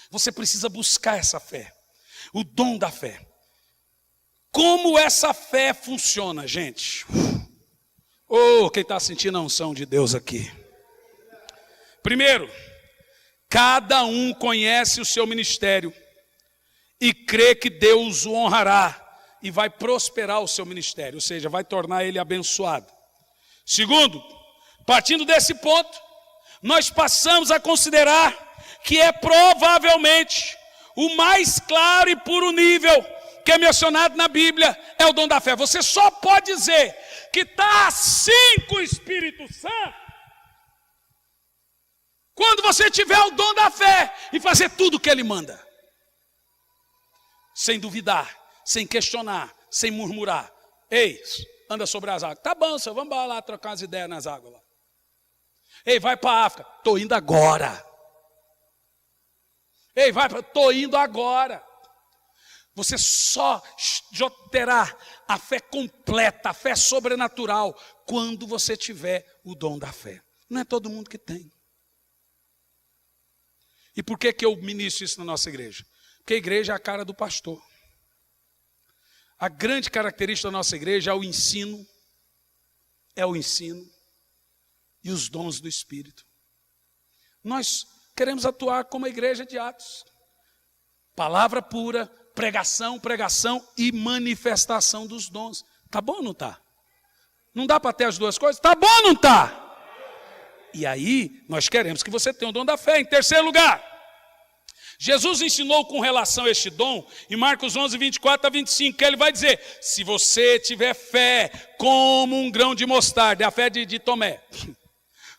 Você precisa buscar essa fé. O dom da fé. Como essa fé funciona, gente? Quem está sentindo a unção de Deus aqui? Primeiro, cada um conhece o seu ministério e crê que Deus o honrará e vai prosperar o seu ministério, ou seja, vai tornar ele abençoado. Segundo, partindo desse ponto, nós passamos a considerar que é provavelmente o mais claro e puro nível que é mencionado na Bíblia, é o dom da fé. Você só pode dizer que está assim com o Espírito Santo quando você tiver o dom da fé e fazer tudo o que ele manda. Sem duvidar, sem questionar, sem murmurar. Ei, anda sobre as águas. Tá bom, senhor, vamos lá trocar umas ideias nas águas lá. Ei, vai para a África. Estou indo agora. Ei, estou indo agora. Você só terá a fé completa, a fé sobrenatural, quando você tiver o dom da fé. Não é todo mundo que tem. E por que eu ministro isso na nossa igreja? Porque a igreja é a cara do pastor. A grande característica da nossa igreja é o ensino e os dons do Espírito. Nós queremos atuar como a igreja de Atos. Palavra pura, pregação e manifestação dos dons. Tá bom ou não tá? Não dá para ter as duas coisas? Tá bom ou não tá? E aí, nós queremos que você tenha o dom da fé. Em terceiro lugar, Jesus ensinou com relação a este dom, em Marcos 11, 24 a 25, que ele vai dizer, se você tiver fé como um grão de mostarda, é a fé de Tomé,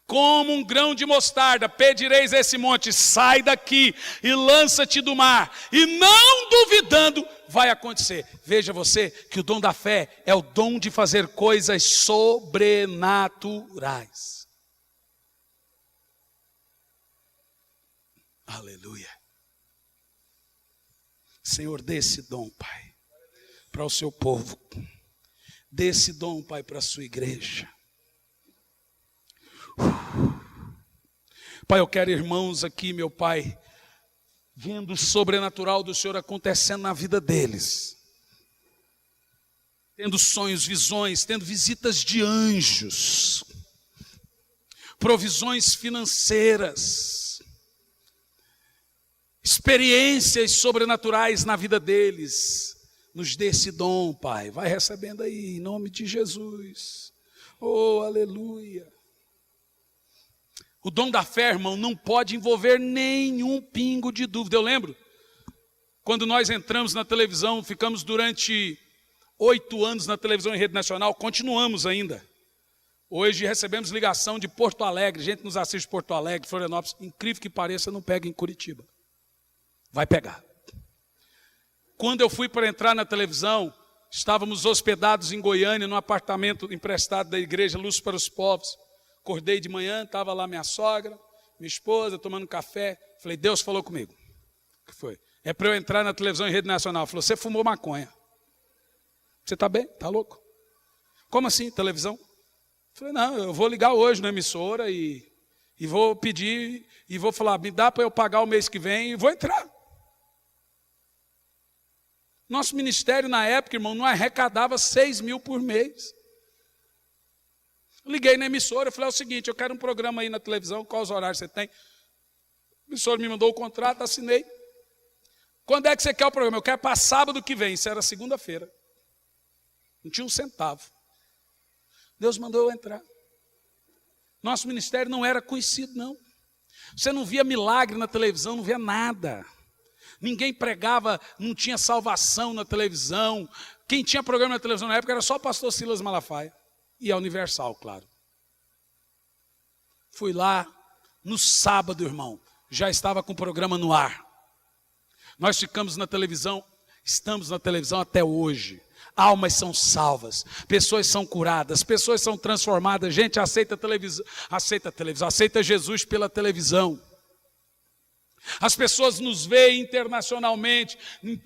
como um grão de mostarda, pedireis a esse monte, sai daqui e lança-te do mar, e não duvidando, vai acontecer. Veja você que o dom da fé é o dom de fazer coisas sobrenaturais. Aleluia. Senhor, dê esse dom, Pai, para o seu povo. Dê esse dom, Pai, para a sua igreja. Pai, eu quero irmãos aqui, meu Pai, vendo o sobrenatural do Senhor acontecendo na vida deles. Tendo sonhos, visões, tendo visitas de anjos. Provisões financeiras. Experiências sobrenaturais na vida deles. Nos dê esse dom, Pai. Vai recebendo aí, em nome de Jesus. Oh, aleluia. O dom da fé, irmão, não pode envolver nenhum pingo de dúvida. Eu lembro, quando nós entramos na televisão, ficamos durante 8 anos na televisão em rede nacional, continuamos ainda. Hoje recebemos ligação de Porto Alegre, gente nos assiste de Porto Alegre, Florianópolis, incrível que pareça, não pega em Curitiba. Vai pegar. Quando eu fui para entrar na televisão, estávamos hospedados em Goiânia, num apartamento emprestado da igreja Luz para os Povos. Acordei de manhã, estava lá minha sogra, minha esposa, tomando café. Falei, Deus falou comigo. O que foi? É para eu entrar na televisão em rede nacional. Falou, você fumou maconha. Você está bem? Está louco? Como assim, televisão? Falei, não, eu vou ligar hoje na emissora e vou pedir, e vou falar, me dá para eu pagar o mês que vem e vou entrar. Nosso ministério na época, irmão, não arrecadava 6 mil por mês. Liguei na emissora, falei, é o seguinte, eu quero um programa aí na televisão, quais horários você tem? A emissora me mandou o contrato, assinei. Quando é que você quer o programa? Eu quero para sábado que vem. Isso era segunda-feira. Não tinha um centavo. Deus mandou eu entrar. Nosso ministério não era conhecido, não. Você não via milagre na televisão, não via nada. Ninguém pregava, não tinha salvação na televisão. Quem tinha programa na televisão na época era só o pastor Silas Malafaia. E a Universal, claro. Fui lá, no sábado, irmão, já estava com o programa no ar. Nós ficamos na televisão, estamos na televisão até hoje. Almas são salvas, pessoas são curadas, pessoas são transformadas. Gente aceita Jesus pela televisão. As pessoas nos veem internacionalmente.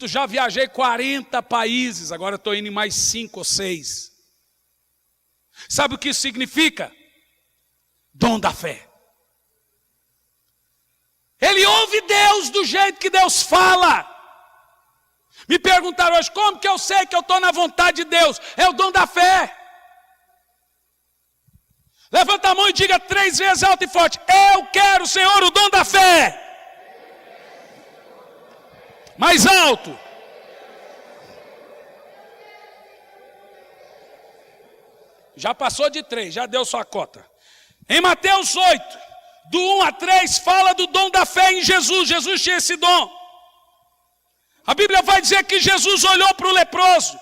Já viajei 40 países, agora estou indo em mais 5 ou 6. Sabe o que isso significa? Dom da fé. Ele ouve Deus do jeito que Deus fala. Me perguntaram hoje, como que eu sei que eu estou na vontade de Deus? É o dom da fé. Levanta a mão e diga 3 vezes alto e forte: eu quero, Senhor, o dom da fé. Mais alto. Já passou de 3, já deu sua cota. Em Mateus 8, do 1 a 3, fala do dom da fé em Jesus. Jesus tinha esse dom. A Bíblia vai dizer que Jesus olhou para o leproso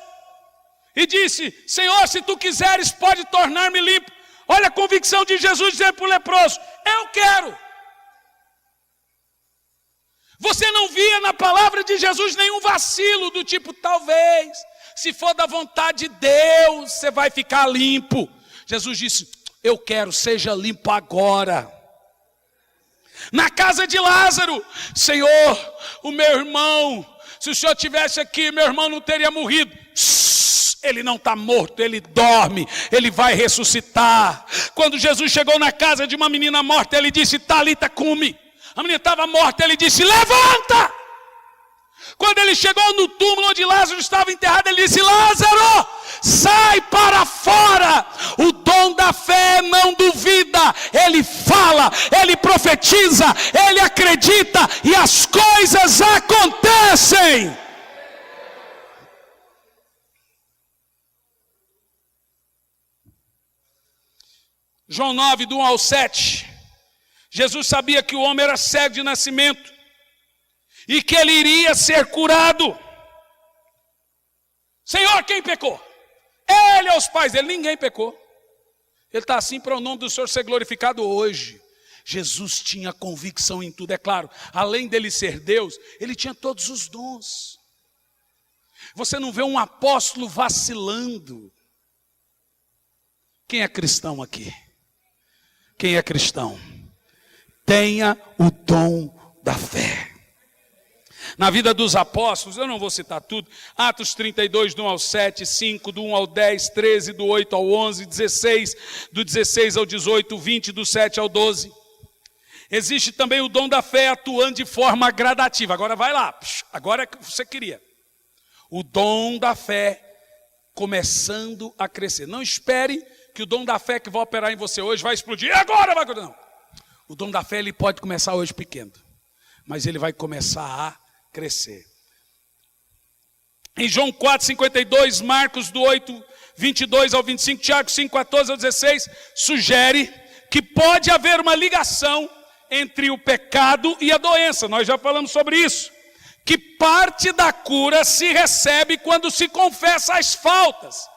e disse: Senhor, se tu quiseres, pode tornar-me limpo. Olha a convicção de Jesus dizendo para o leproso: eu quero. Você não via na palavra de Jesus nenhum vacilo do tipo, talvez, se for da vontade de Deus, você vai ficar limpo. Jesus disse: eu quero, seja limpo agora. Na casa de Lázaro: Senhor, o meu irmão, se o Senhor estivesse aqui, meu irmão não teria morrido. Ele não está morto, ele dorme, ele vai ressuscitar. Quando Jesus chegou na casa de uma menina morta, ele disse: Talita cumi. A menina estava morta, ele disse: levanta! Quando ele chegou no túmulo onde Lázaro estava enterrado, ele disse: Lázaro, sai para fora. O dom da fé não duvida, ele fala, ele profetiza, ele acredita e as coisas acontecem. João 9, do 1 ao 7. Jesus sabia que o homem era cego de nascimento e que ele iria ser curado. Senhor, quem pecou? Ele ou os pais dele? Ninguém pecou. Ele está assim para o nome do Senhor ser glorificado hoje. Jesus tinha convicção em tudo, é claro. Além dele ser Deus, ele tinha todos os dons. Você não vê um apóstolo vacilando. Quem é cristão aqui? Quem é cristão? Tenha o dom da fé. Na vida dos apóstolos, eu não vou citar tudo, Atos 32, do 1 ao 7, 5, do 1 ao 10, 13, do 8 ao 11, 16, do 16 ao 18, 20, do 7 ao 12. Existe também o dom da fé atuando de forma gradativa. Agora vai lá, agora é que você queria. O dom da fé começando a crescer. Não espere que o dom da fé que vai operar em você hoje vai explodir. E agora vai... Não. O dom da fé ele pode começar hoje pequeno, mas ele vai começar a crescer. Em João 4, 52, Marcos do 8, 22 ao 25, Tiago 5, 14 ao 16, sugere que pode haver uma ligação entre o pecado e a doença. Nós já falamos sobre isso. Que parte da cura se recebe quando se confessa as faltas.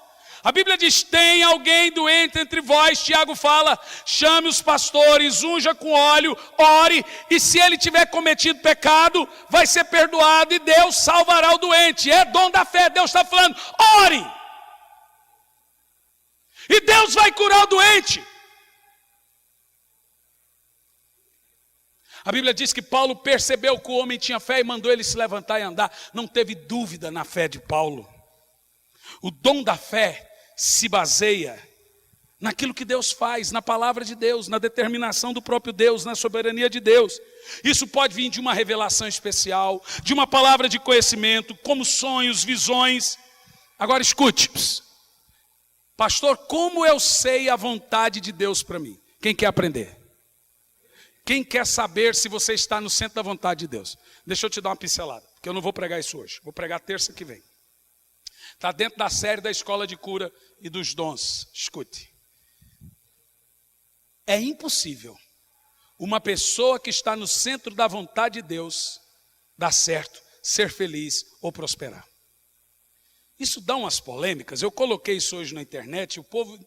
A Bíblia diz: tem alguém doente entre vós, Tiago fala, chame os pastores, unja com óleo, ore, e se ele tiver cometido pecado, vai ser perdoado e Deus salvará o doente. É dom da fé, Deus está falando, ore! E Deus vai curar o doente. A Bíblia diz que Paulo percebeu que o homem tinha fé e mandou ele se levantar e andar. Não teve dúvida na fé de Paulo. O dom da fé se baseia naquilo que Deus faz, na palavra de Deus, na determinação do próprio Deus, na soberania de Deus. Isso pode vir de uma revelação especial, de uma palavra de conhecimento, como sonhos, visões. Agora escute, pastor, como eu sei a vontade de Deus para mim? Quem quer aprender? Quem quer saber se você está no centro da vontade de Deus? Deixa eu te dar uma pincelada. que eu não vou pregar isso hoje. Vou pregar terça que vem. Está dentro da série da Escola de Cura e dos Dons. Escute. É impossível uma pessoa que está no centro da vontade de Deus dar certo, ser feliz ou prosperar. Isso dá umas polêmicas. Eu coloquei isso hoje na internet, o povo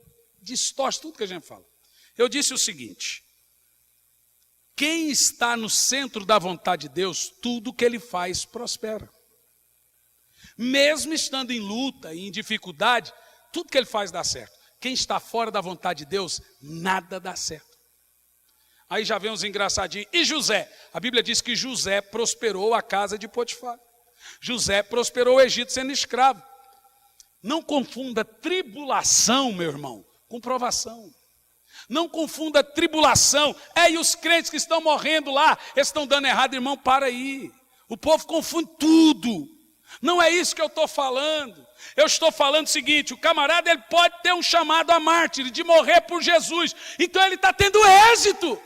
distorce tudo que a gente fala. Eu disse o seguinte: quem está no centro da vontade de Deus, tudo que ele faz prospera. Mesmo estando em luta e em dificuldade, tudo que ele faz dá certo. Quem está fora da vontade de Deus, nada dá certo. Aí já vem uns engraçadinhos. E José? A Bíblia diz que José prosperou a casa de Potifar. José prosperou o Egito sendo escravo. Não confunda tribulação, meu irmão, com provação. Não confunda tribulação. E os crentes que estão morrendo lá, eles estão dando errado, irmão, para aí. O povo confunde tudo. Não é isso que eu estou falando. Eu estou falando o seguinte: o camarada ele pode ter um chamado a mártir, de morrer por Jesus. Então ele está tendo êxito.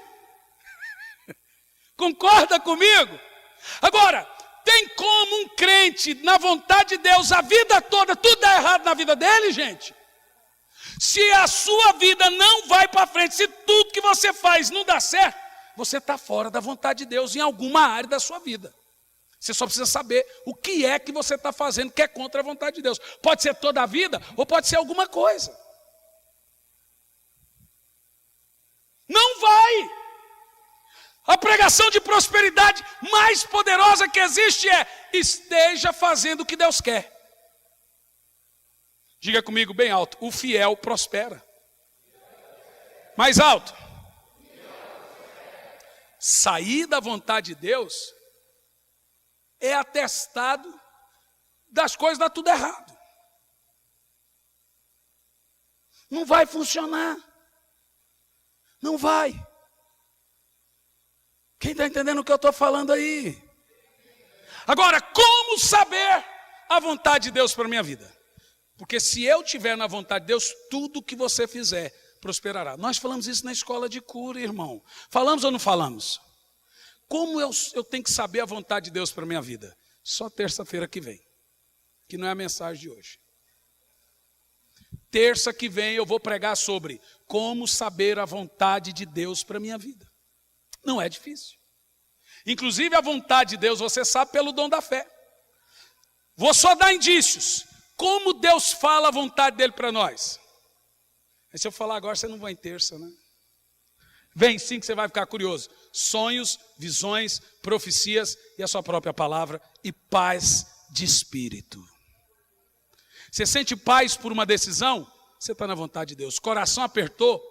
Concorda comigo? Agora, tem como um crente, na vontade de Deus, a vida toda, tudo dá errado na vida dele, gente? Se a sua vida não vai para frente, se tudo que você faz não dá certo, você está fora da vontade de Deus em alguma área da sua vida. Você só precisa saber o que é que você está fazendo que é contra a vontade de Deus. Pode ser toda a vida ou pode ser alguma coisa. Não vai. A pregação de prosperidade mais poderosa que existe é: esteja fazendo o que Deus quer. Diga comigo bem alto: o fiel prospera. Mais alto. Sair da vontade de Deus é atestado das coisas dar tudo errado. Não vai funcionar. Não vai. Quem está entendendo o que eu estou falando aí? Agora, como saber a vontade de Deus para a minha vida? Porque se eu estiver na vontade de Deus, tudo que você fizer prosperará. Nós falamos isso na escola de cura, irmão. Falamos ou não falamos? Como eu tenho que saber a vontade de Deus para a minha vida? Só terça-feira que vem, que não é a mensagem de hoje. Terça que vem eu vou pregar sobre como saber a vontade de Deus para a minha vida. Não é difícil. Inclusive a vontade de Deus você sabe pelo dom da fé. Vou só dar indícios. Como Deus fala a vontade dele para nós? Aí se eu falar agora, você não vai em terça, né? Vem sim que você vai ficar curioso. Sonhos, visões, profecias e a sua própria palavra e paz de espírito. Você sente paz por uma decisão? Você está na vontade de Deus. Coração apertou?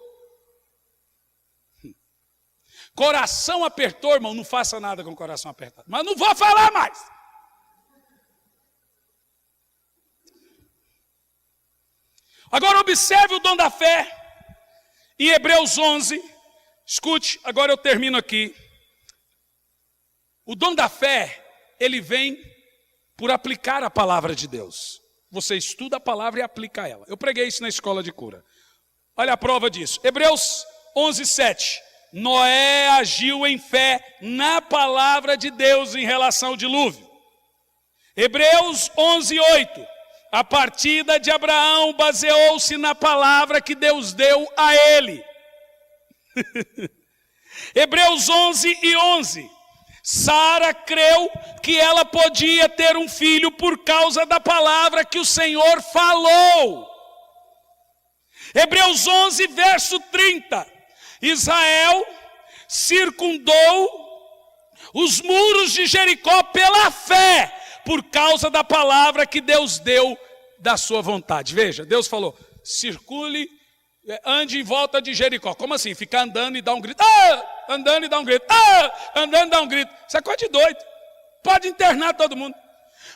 Coração apertou, irmão, não faça nada com o coração apertado. Mas não vou falar mais. Agora observe o dom da fé. Em Hebreus 11, escute, agora eu termino aqui. O dom da fé, ele vem por aplicar a palavra de Deus. Você estuda a palavra e aplica ela. Eu preguei isso na escola de cura. Olha a prova disso. Hebreus 11, 7. Noé agiu em fé na palavra de Deus em relação ao dilúvio. Hebreus 11, 8. A partida de Abraão baseou-se na palavra que Deus deu a ele. Hebreus 11 e 11. Sara creu que ela podia ter um filho por causa da palavra que o Senhor falou. Hebreus 11, verso 30. Israel circundou os muros de Jericó pela fé, por causa da palavra que Deus deu da sua vontade. Veja, Deus falou: circule, ande em volta de Jericó. Como assim? Ficar andando e dar um grito. Andando e dar um grito. Andando e dar um grito. Isso é coisa de doido. Pode internar todo mundo.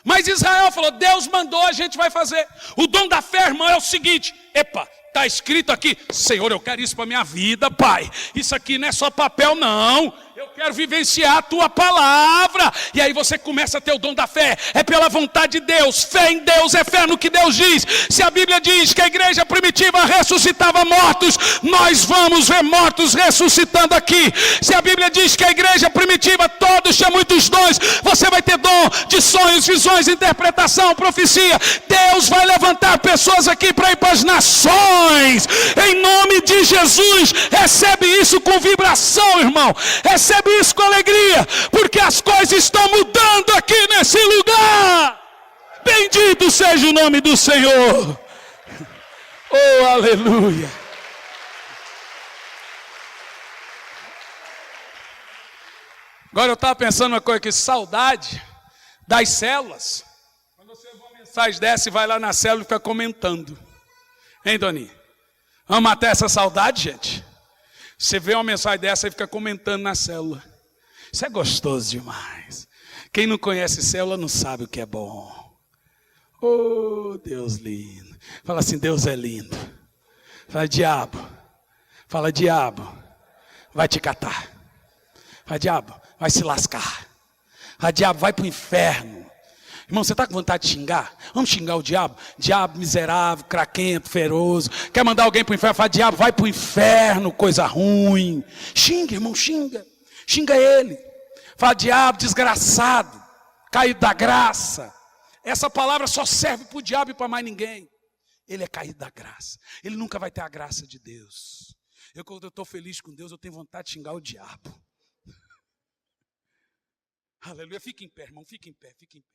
Mas Israel falou: Deus mandou, a gente vai fazer. O dom da fé, irmão, é o seguinte: está escrito aqui, Senhor, eu quero isso para a minha vida, Pai. Isso aqui não é só papel, não. Eu quero vivenciar a tua palavra. E aí você começa a ter o dom da fé. É pela vontade de Deus. Fé em Deus é fé no que Deus diz. Se a Bíblia diz que a igreja primitiva ressuscitava mortos, nós vamos ver mortos ressuscitando aqui. Se a Bíblia diz que a igreja primitiva todos tinham muitos dons, você vai ter dom de sonhos, visões, interpretação, profecia. Deus vai levantar pessoas aqui para ir para as nações. Em nome de Jesus, recebe isso com vibração, irmão. Recebe isso com alegria, porque as coisas estão mudando aqui nesse lugar. Bendito seja o nome do Senhor. Oh, aleluia. Agora eu estava pensando uma coisa aqui, saudade das células. Quando você vê uma mensagem dessa e vai lá na célula e fica comentando. Hein, Doni? Vamos matar essa saudade, gente? Você vê uma mensagem dessa e fica comentando na célula. Isso é gostoso demais. Quem não conhece célula não sabe o que é bom. Oh, Deus lindo. Fala assim, Deus é lindo. Fala, diabo. Fala, diabo. Vai te catar. Fala, diabo, vai se lascar. Fala, diabo, vai para o inferno. Irmão, você está com vontade de xingar? Vamos xingar o diabo? Diabo miserável, craquento, feroz. Quer mandar alguém para o inferno? Fala, diabo, vai para o inferno, coisa ruim. Xinga, irmão, xinga. Xinga ele. Fala, diabo, desgraçado, caído da graça. Essa palavra só serve para o diabo e para mais ninguém. Ele é caído da graça. Ele nunca vai ter a graça de Deus. Quando eu estou feliz com Deus, eu tenho vontade de xingar o diabo. Aleluia. Fica em pé, irmão, fica em pé, fica em pé.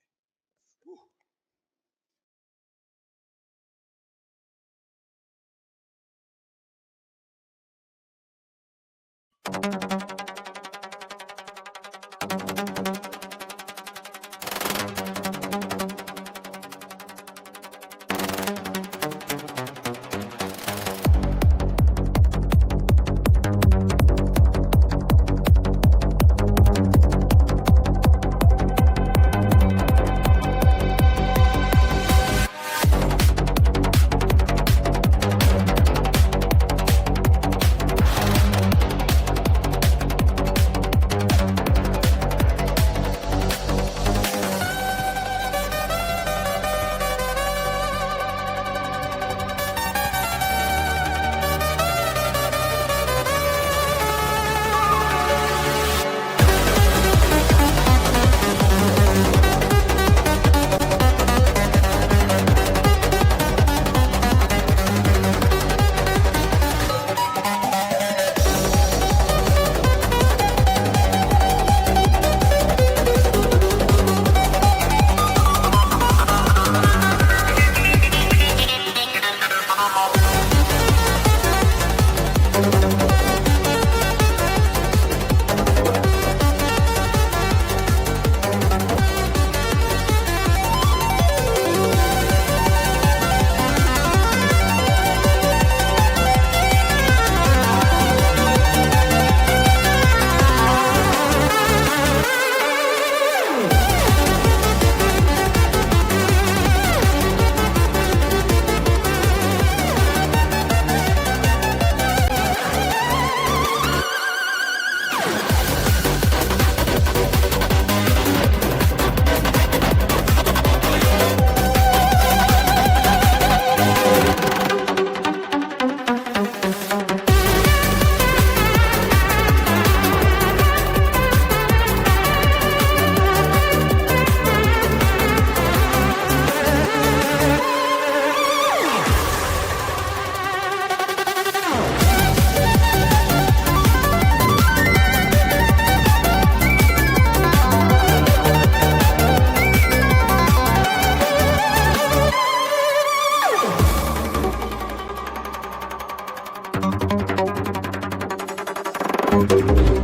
Thank you.